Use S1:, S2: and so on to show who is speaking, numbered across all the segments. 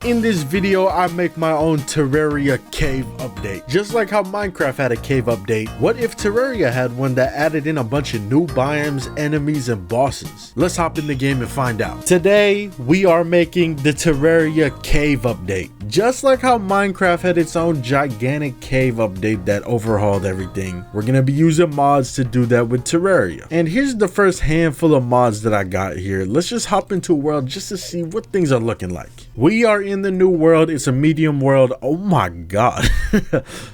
S1: In this video, I make my own Terraria Cave update. Just like how Minecraft had a cave update, what if Terraria had one that added in a bunch of new biomes, enemies, and bosses? Let's hop in the game and find out. Today, we are making the Terraria Cave update. Just like how Minecraft had its own gigantic cave update that overhauled everything, we're gonna be using mods to do that with Terraria. And here's the first handful of mods that I got here. Let's just hop into a world just to see what things are looking like. We are in the new world. It's a medium world. Oh my god.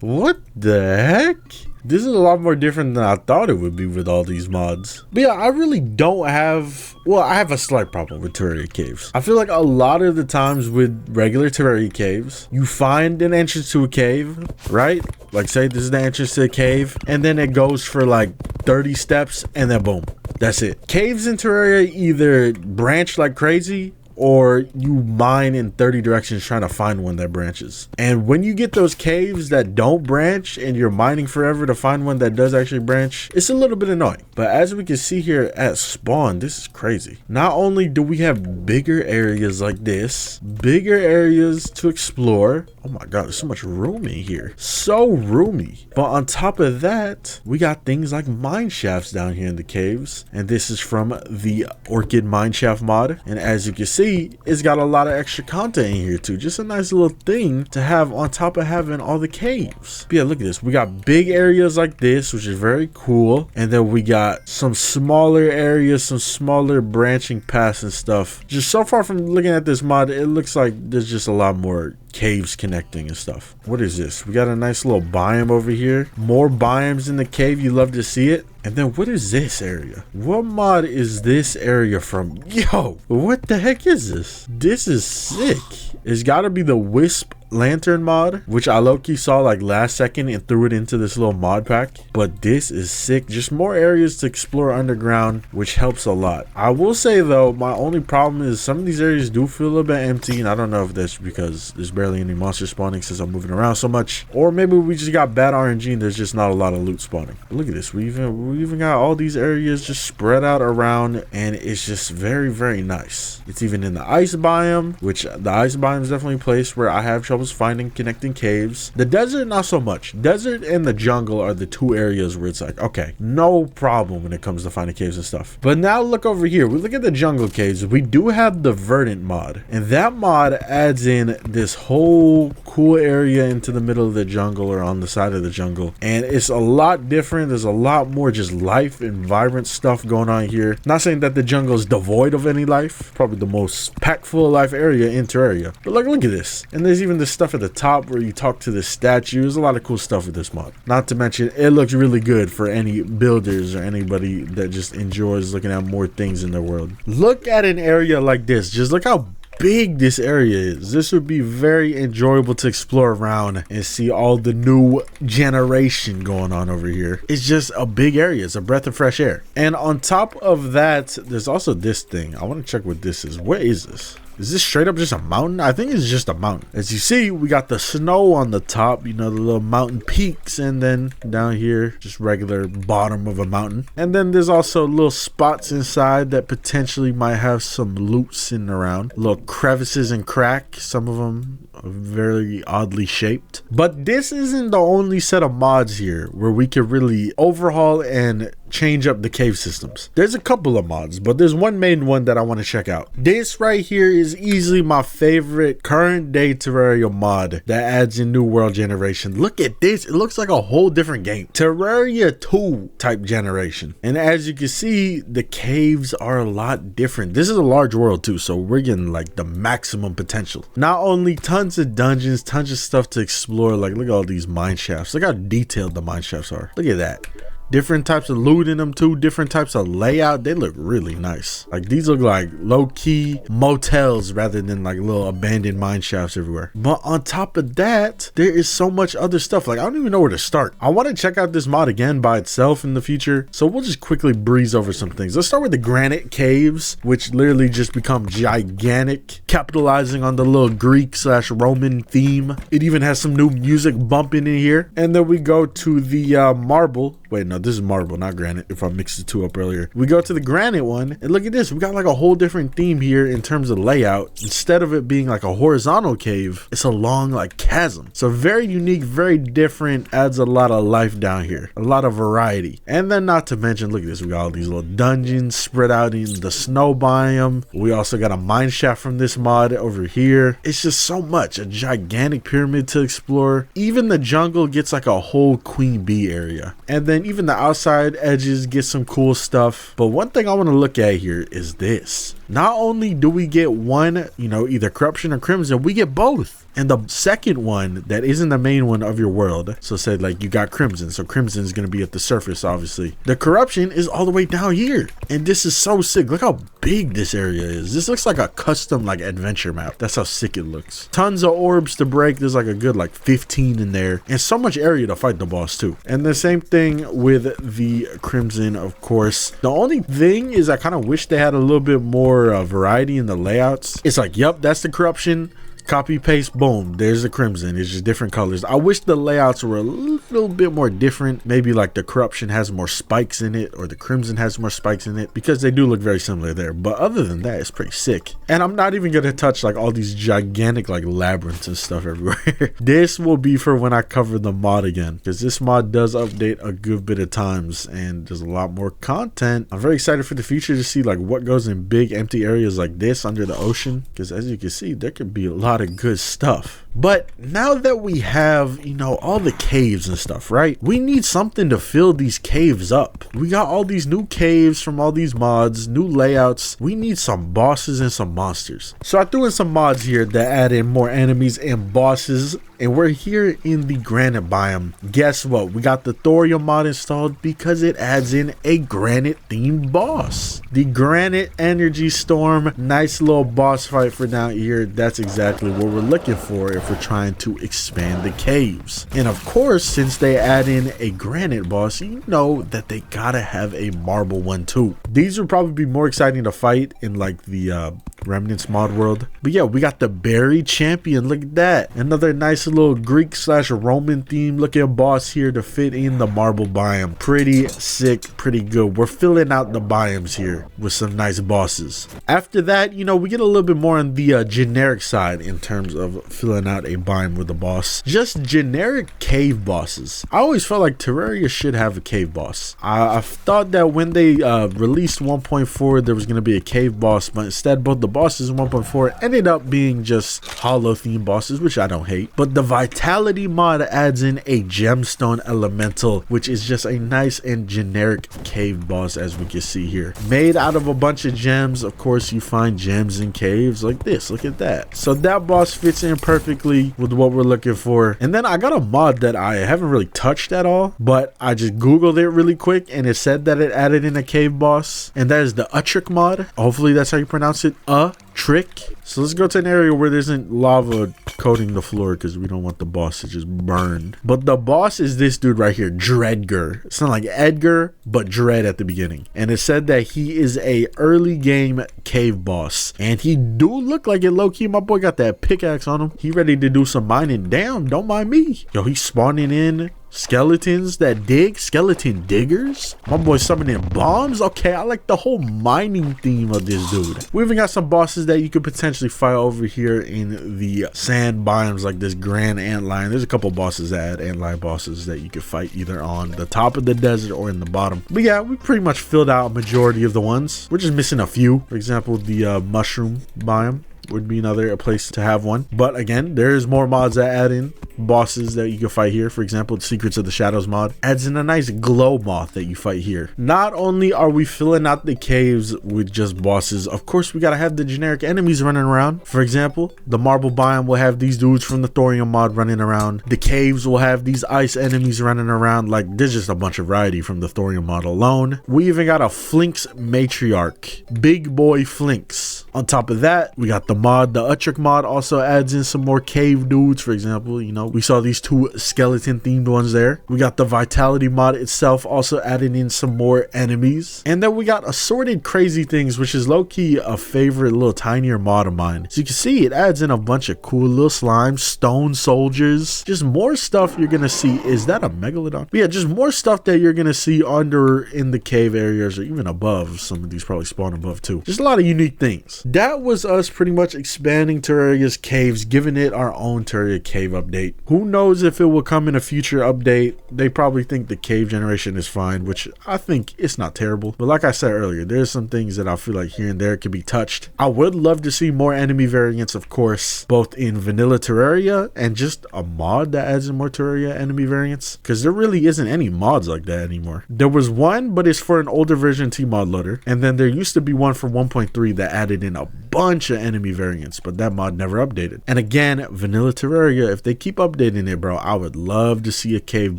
S1: What the heck? This is a lot more different than I thought it would be with all these mods. But yeah, I really don't have... Well, I have a slight problem with Terraria Caves. I feel like a lot of the times with regular Terraria Caves, you find an entrance to a cave, right? Like say this is the entrance to a cave, and then it goes for like 30 steps, and then boom. That's it. Caves in Terraria either branch like crazy, or you mine in 30 directions trying to find one that branches. And when you get those caves that don't branch and you're mining forever to find one that does actually branch, it's a little bit annoying. But as we can see here at spawn, this is crazy. Not only do we have bigger areas like this, bigger areas to explore. Oh my god, there's so much room in here. So roomy. But on top of that, we got things like mine shafts down here in the caves. And this is from the Orchid Mineshaft mod. And as you can see, it's got a lot of extra content in here too. Just a nice little thing to have on top of having all the caves. But yeah, look at this. We got big areas like this, which is very cool. And then we got some smaller areas, some smaller branching paths and stuff. Just so far from looking at this mod, it looks like there's just a lot more caves connecting and stuff. What is this? We got a nice little biome over here. More biomes in the cave. You love to see it. And then what is this area? What mod is this area from? Yo, what the heck is this? This is sick. It's got to be the Wisplantern mod, which I low-key saw like last second and threw it into this little mod pack. But this is sick. Just more areas to explore underground, which helps a lot. I will say though, my only problem is some of these areas do feel a little bit empty, and I don't know if that's because there's barely any monsters spawning since I'm moving around so much, or maybe we just got bad RNG and there's just not a lot of loot spawning. But look at this. We even got all these areas just spread out around, and it's just very, very nice. It's even in the ice biome, which the ice biome is definitely a place where I have troubles finding connecting caves. The desert, not so much. Desert and the jungle are the two areas where it's like, okay, no problem when it comes to finding caves and stuff. But now look over here. We look at the jungle caves. We do have the Verdant mod, and that mod adds in this whole cool area into the middle of the jungle or on the side of the jungle, and it's a lot different. There's a lot more just life and vibrant stuff going on here. Not saying that the jungle is devoid of any life. Probably the most packed full of life area in Terraria. But look at this. And there's even this stuff at the top where you talk to the statue. There's a lot of cool stuff with this mod. Not to mention, it looks really good for any builders or anybody that just enjoys looking at more things in their world. Look at an area like this. Just look how big this area is. This would be very enjoyable to explore around and see all the new generation going on over here. It's just a big area. It's a breath of fresh air. And on top of that, there's also this thing. I want to check what this is. What is this? Is this straight up just a mountain? I think it's just a mountain. As you see, we got the snow on the top, you know, the little mountain peaks, and then down here, just regular bottom of a mountain. And then there's also little spots inside that potentially might have some loot sitting around. Little crevices and cracks. Some of them are very oddly shaped. But this isn't the only set of mods here where we can really overhaul and change up the cave systems. There's a couple of mods, but there's one main one that I want to check out. This right here is easily my favorite current day Terraria mod that adds in new world generation. Look at this. It looks like a whole different game. Terraria 2 type generation. And as you can see, the caves are a lot different. This is a large world too, so we're getting like the maximum potential. Not only tons of dungeons, tons of stuff to explore. Like look at all these mine shafts. Look how detailed the mine shafts are. Look at that. Different types of loot in them too, different types of layout. They look really nice. Like these look like low-key motels rather than like little abandoned mine shafts everywhere. But on top of that, there is so much other stuff. Like I don't even know where to start. I want to check out this mod again by itself in the future, so we'll just quickly breeze over some things. Let's start with the granite caves, which literally just become gigantic, capitalizing on the little Greek/Roman theme. It even has some new music bumping in here. And then we go to the marble. Wait, no. no, this is marble, not granite, if I mixed the two up earlier. We go to the granite one, and look at this. We got like a whole different theme here in terms of layout. Instead of it being like a horizontal cave, it's a long like chasm. So very unique, very different, adds a lot of life down here, a lot of variety. And then not to mention, look at this, we got all these little dungeons spread out in the snow biome. We also got a mine shaft from this mod over here. It's just so much, a gigantic pyramid to explore. Even the jungle gets like a whole queen bee area, and then even the outside edges get some cool stuff. But one thing I want to look at here is this. Not only do we get one, you know, either corruption or crimson, we get both. And the second one that isn't the main one of your world, so say like you got crimson, so crimson is going to be at the surface, obviously. The corruption is all the way down here, and this is so sick. Look how big this area is. This looks like a custom like adventure map. That's how sick it looks. Tons of orbs to break. There's like a good like 15 in there, and so much area to fight the boss too. And the same thing with the crimson, of course. The only thing is I kind of wish they had a little bit more variety in the layouts. It's like, yep, that's the corruption. Copy paste, boom, there's the crimson. It's just different colors. I wish the layouts were a little bit more different. Maybe like the corruption has more spikes in it, or the crimson has more spikes in it, because they do look very similar there. But other than that, it's pretty sick. And I'm not even gonna touch like all these gigantic like labyrinths and stuff everywhere. This will be for when I cover the mod again, because this mod does update a good bit of times and there's a lot more content. I'm very excited for the future to see like what goes in big empty areas like this under the ocean, because as you can see, there could be a lot of good stuff. But now that we have, you know, all the caves and stuff, right, we need something to fill these caves up. We got all these new caves from all these mods, new layouts. We need some bosses and some monsters. So I threw in some mods here that add in more enemies and bosses, and we're here in the granite biome. Guess what? We got the Thorium mod installed because it adds in a granite themed boss. The Granite Energy Storm, nice little boss fight for down here. That's exactly what we're looking for if we're trying to expand the caves. And of course, since they add in a granite boss, you know that they gotta have a marble one too. These would probably be more exciting to fight in like the Remnants mod world. But yeah, we got the Berry Champion. Look at that, another nice little Greek / Roman theme looking boss here to fit in the marble biome. Pretty sick, pretty good. We're filling out the biomes here with some nice bosses. After that, you know, we get a little bit more on the generic side in terms of filling out a biome with a boss. Just generic cave bosses. I always felt like Terraria should have a cave boss. I thought that when they released 1.4 there was going to be a cave boss, but instead both the bosses in 1.4 ended up being just hollow themed bosses, which I don't hate. But the Vitality mod adds in a gemstone elemental, which is just a nice and generic cave boss, as we can see here, made out of a bunch of gems. Of course, you find gems in caves like this. Look at that. So that boss fits in perfectly with what we're looking for. And then I got a mod that I haven't really touched at all, but I just googled it really quick and it said that it added in a cave boss, and that is the Uhtric mod. Hopefully that's how you pronounce it, Uhtric. So let's go to an area where there isn't lava coating the floor, because we don't want the boss to just burn. But the boss is this dude right here, Dreadger. It's not like Edgar, but Dread at the beginning. And it said that he is a early game cave boss, and he do look like it low-key. My boy got that pickaxe on him. He ready to do some mining. Damn, don't mind me. Yo, he's spawning in skeletons that dig, skeleton diggers. My boy summoning bombs. Okay, I like the whole mining theme of this dude. We even got some bosses that you could potentially fight over here in the sand biomes, like this grand antlion. There's a couple bosses that add antlion bosses that you could fight either on the top of the desert or in the bottom. But yeah, we pretty much filled out a majority of the ones. We're just missing a few. For example, the mushroom biome would be another place to have one. But again, there's more mods that add in bosses that you can fight here. For example, the Secrets of the Shadows mod adds in a nice glow moth that you fight here. Not only are we filling out the caves with just bosses, of course we gotta have the generic enemies running around. For example, the marble biome will have these dudes from the Thorium mod running around. The caves will have these ice enemies running around. Like, there's just a bunch of variety from the Thorium mod alone. We even got a Flinks matriarch, big boy Flinks. On top of that, we got the Uhtric mod also adds in some more cave dudes. For example, you know, we saw these 2 skeleton themed ones there. We got the Vitality mod itself also adding in some more enemies. And then we got Assorted Crazy Things, which is low-key a favorite little tinier mod of mine. So you can see it adds in a bunch of cool little slimes, stone soldiers, just more stuff you're gonna see. Is that a megalodon? But yeah, just more stuff that you're gonna see under in the cave areas or even above. Some of these probably spawn above too. Just a lot of unique things. That was us pretty much expanding Terraria's caves, giving it our own Terraria cave update. Who knows if it will come in a future update. They probably think the cave generation is fine, which I think it's not terrible. But like I said earlier, there's some things that I feel like here and there can be touched. I would love to see more enemy variants, of course, both in vanilla Terraria and just a mod that adds in more Terraria enemy variants, because there really isn't any mods like that anymore. There was one, but it's for an older version T-mod loader, and then there used to be one for 1.3 that added in a bunch of enemy variants, but that mod never updated. And again, vanilla Terraria, if they keep updating it, bro, I would love to see a cave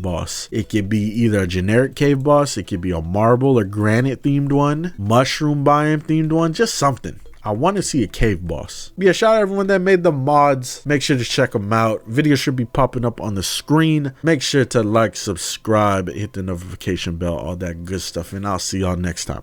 S1: boss. It could be either a generic cave boss, it could be a marble or granite themed one, mushroom biome themed one, just something. I want to see a cave boss. Yeah, shout out to everyone that made the mods. Make sure to check them out. Videos should be popping up on the screen. Make sure to like, subscribe, hit the notification bell, all that good stuff, and I'll see y'all next time.